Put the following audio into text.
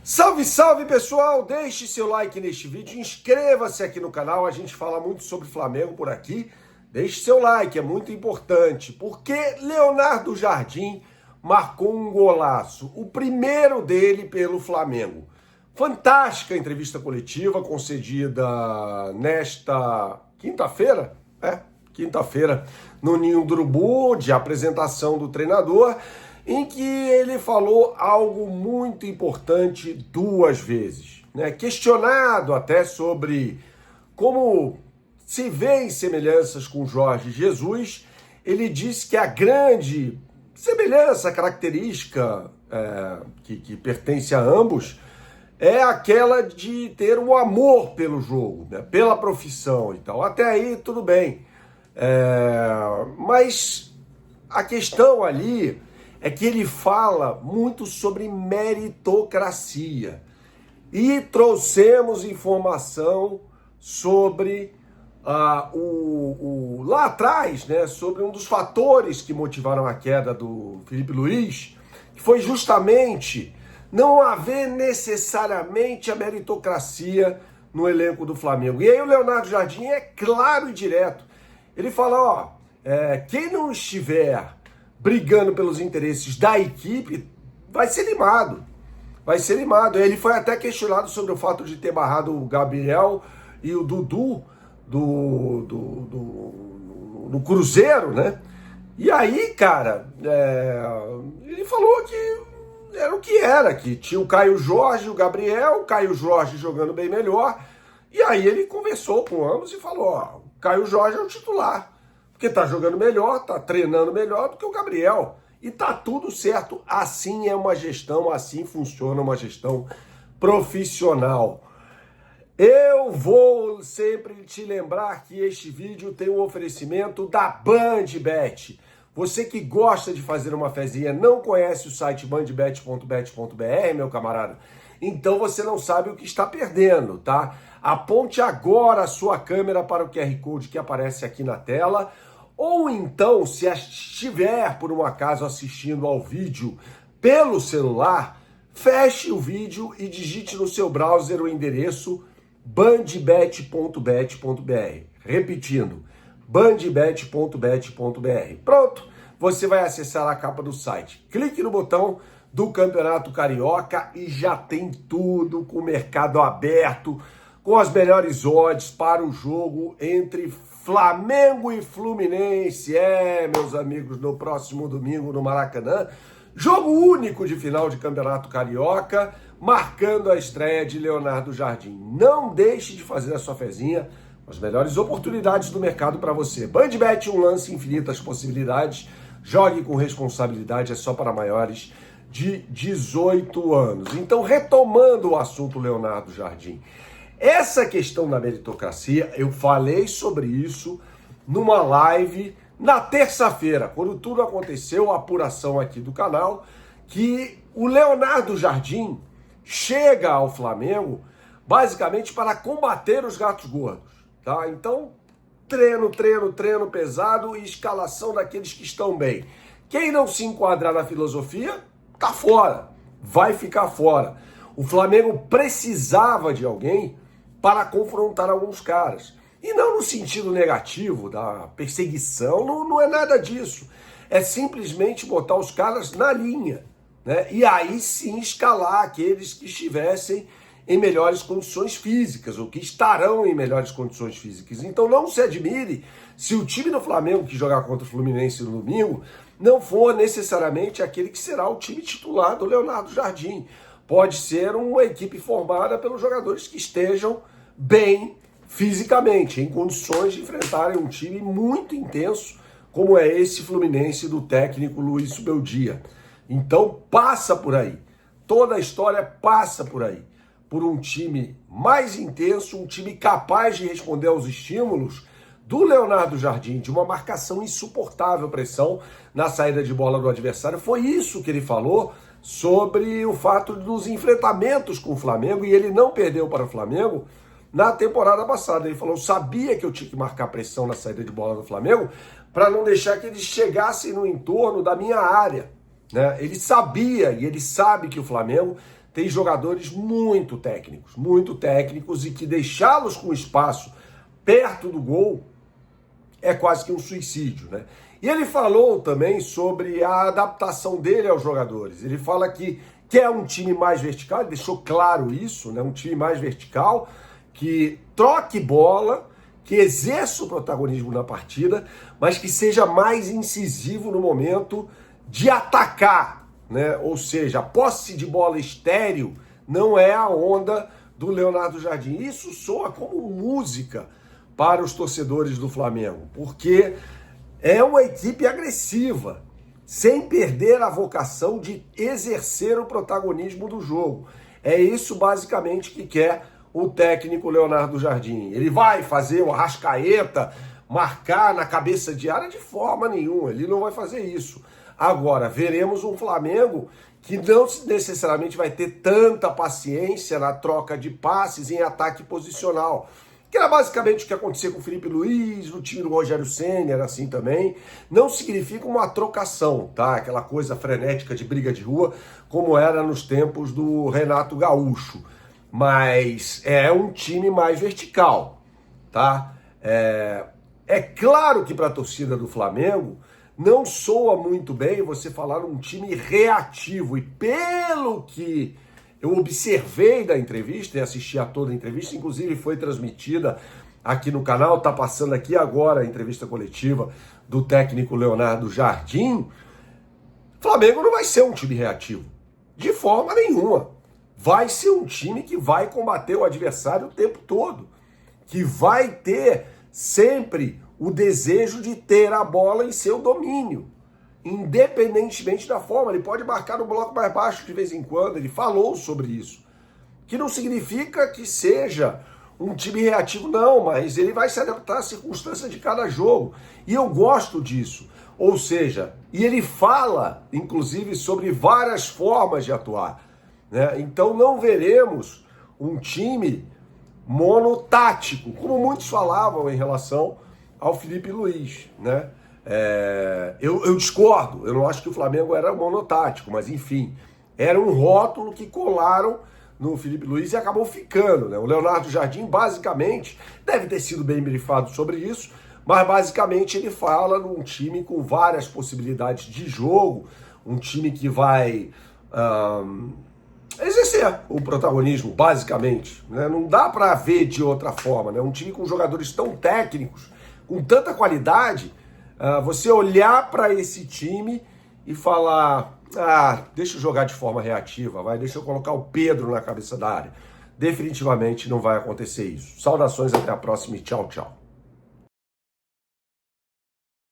Salve, salve pessoal! Deixe seu like neste vídeo, inscreva-se aqui no canal, a gente fala muito sobre Flamengo por aqui. Deixe seu like, é muito importante, porque Leonardo Jardim marcou um golaço, o primeiro dele pelo Flamengo. Fantástica entrevista coletiva concedida nesta quinta-feira, quinta-feira, no Ninho do Urubu, de apresentação do treinador, em que ele falou algo muito importante duas vezes, né? Questionado até sobre como se vê em semelhanças com Jorge Jesus, ele disse que a grande semelhança, característica que pertence a ambos, é aquela de ter um amor pelo jogo, né? Pela profissão e tal. Até aí tudo bem, mas a questão ali é que ele fala muito sobre meritocracia. E trouxemos informação sobre lá atrás, né, sobre um dos fatores que motivaram a queda do Felipe Luiz, que foi justamente não haver necessariamente a meritocracia no elenco do Flamengo. E aí o Leonardo Jardim é claro e direto. Ele fala, quem não estiver brigando pelos interesses da equipe, vai ser limado. Vai ser limado. Ele foi até questionado sobre o fato de ter barrado o Gabriel e o Dudu do Cruzeiro, né? E aí, cara, ele falou que era o que era, que tinha o Caio Jorge e o Gabriel, o Caio Jorge jogando bem melhor, e aí ele conversou com ambos e falou, o Caio Jorge é o titular, porque tá jogando melhor, tá treinando melhor do que o Gabriel. E tá tudo certo. Assim é uma gestão, assim funciona uma gestão profissional. Eu vou sempre te lembrar que este vídeo tem um oferecimento da BandBet. Você que gosta de fazer uma fezinha, não conhece o site bandbet.bet.br, meu camarada? Então você não sabe o que está perdendo, tá? Aponte agora a sua câmera para o QR Code que aparece aqui na tela, ou então, se estiver por um acaso assistindo ao vídeo pelo celular, feche o vídeo e digite no seu browser o endereço bandbet.bet.br. Repetindo, bandbet.bet.br. Pronto, você vai acessar a capa do site. Clique no botão do Campeonato Carioca e já tem tudo com o mercado aberto, com as melhores odds para o jogo entre Flamengo e Fluminense. Meus amigos, no próximo domingo no Maracanã, jogo único de final de Campeonato Carioca, marcando a estreia de Leonardo Jardim. Não deixe de fazer a sua fezinha, as melhores oportunidades do mercado para você. BandBet, um lance, infinitas possibilidades. Jogue com responsabilidade, é só para maiores de 18 anos. Então, retomando o assunto Leonardo Jardim, essa questão da meritocracia, eu falei sobre isso numa live na terça-feira, quando tudo aconteceu, a apuração aqui do canal, que o Leonardo Jardim chega ao Flamengo basicamente para combater os gatos gordos, tá? Então, treino pesado e escalação daqueles que estão bem. Quem não se enquadrar na filosofia, tá fora, vai ficar fora. O Flamengo precisava de alguém para confrontar alguns caras. E não no sentido negativo da perseguição, não é nada disso. É simplesmente botar os caras na linha, né? E aí sim escalar aqueles que estivessem em melhores condições físicas, ou que estarão em melhores condições físicas. Então não se admire se o time do Flamengo que jogar contra o Fluminense no domingo não for necessariamente aquele que será o time titular do Leonardo Jardim. Pode ser uma equipe formada pelos jogadores que estejam bem fisicamente, em condições de enfrentarem um time muito intenso, como é esse Fluminense do técnico Luiz Beldia. Então passa por aí. Toda a história passa por aí. Por um time mais intenso, um time capaz de responder aos estímulos do Leonardo Jardim, de uma marcação insuportável, pressão na saída de bola do adversário. Foi isso que ele falou sobre o fato dos enfrentamentos com o Flamengo, e ele não perdeu para o Flamengo na temporada passada. Ele falou, sabia que eu tinha que marcar pressão na saída de bola do Flamengo para não deixar que eles chegassem no entorno da minha área, né? Ele sabia e ele sabe que o Flamengo tem jogadores muito técnicos e que deixá-los com espaço perto do gol é quase que um suicídio, né? E ele falou também sobre a adaptação dele aos jogadores. Ele fala que quer um time mais vertical, ele deixou claro isso, né? Um time mais vertical, que troque bola, que exerça o protagonismo na partida, mas que seja mais incisivo no momento de atacar, né? Ou seja, a posse de bola estéril não é a onda do Leonardo Jardim. Isso soa como música para os torcedores do Flamengo, porque é uma equipe agressiva, sem perder a vocação de exercer o protagonismo do jogo. É isso basicamente que quer o técnico Leonardo Jardim. Ele vai fazer o Arrascaeta marcar na cabeça de área de forma nenhuma, ele não vai fazer isso. Agora, veremos um Flamengo que não necessariamente vai ter tanta paciência na troca de passes em ataque posicional, que era basicamente o que acontecia com o Felipe Luiz, no time do Rogério Ceni, era assim também. Não significa uma trocação, tá? Aquela coisa frenética de briga de rua, como era nos tempos do Renato Gaúcho. Mas é um time mais vertical, tá? É claro que para a torcida do Flamengo não soa muito bem você falar um time reativo. E pelo que eu observei da entrevista e assisti a toda a entrevista, inclusive foi transmitida aqui no canal, tá passando aqui agora a entrevista coletiva do técnico Leonardo Jardim. Flamengo não vai ser um time reativo, de forma nenhuma. Vai ser um time que vai combater o adversário o tempo todo, que vai ter sempre o desejo de ter a bola em seu domínio, independentemente da forma. Ele pode marcar no bloco mais baixo de vez em quando, ele falou sobre isso, que não significa que seja um time reativo, não, mas ele vai se adaptar às circunstâncias de cada jogo, e eu gosto disso. Ou seja, e ele fala, inclusive, sobre várias formas de atuar, né? Então não veremos um time monotático, como muitos falavam em relação ao Felipe Luiz, né? Eu discordo, eu não acho que o Flamengo era monotático, mas enfim, era um rótulo que colaram no Felipe Luiz e acabou ficando, né? O Leonardo Jardim basicamente deve ter sido bem brifado sobre isso, mas basicamente ele fala num time com várias possibilidades de jogo, um time que vai exercer o protagonismo, basicamente, né? Não dá para ver de outra forma, né? Um time com jogadores tão técnicos, com tanta qualidade, você olhar para esse time e falar, deixa eu jogar de forma reativa, deixa eu colocar o Pedro na cabeça da área. Definitivamente não vai acontecer isso. Saudações, até a próxima e tchau, tchau.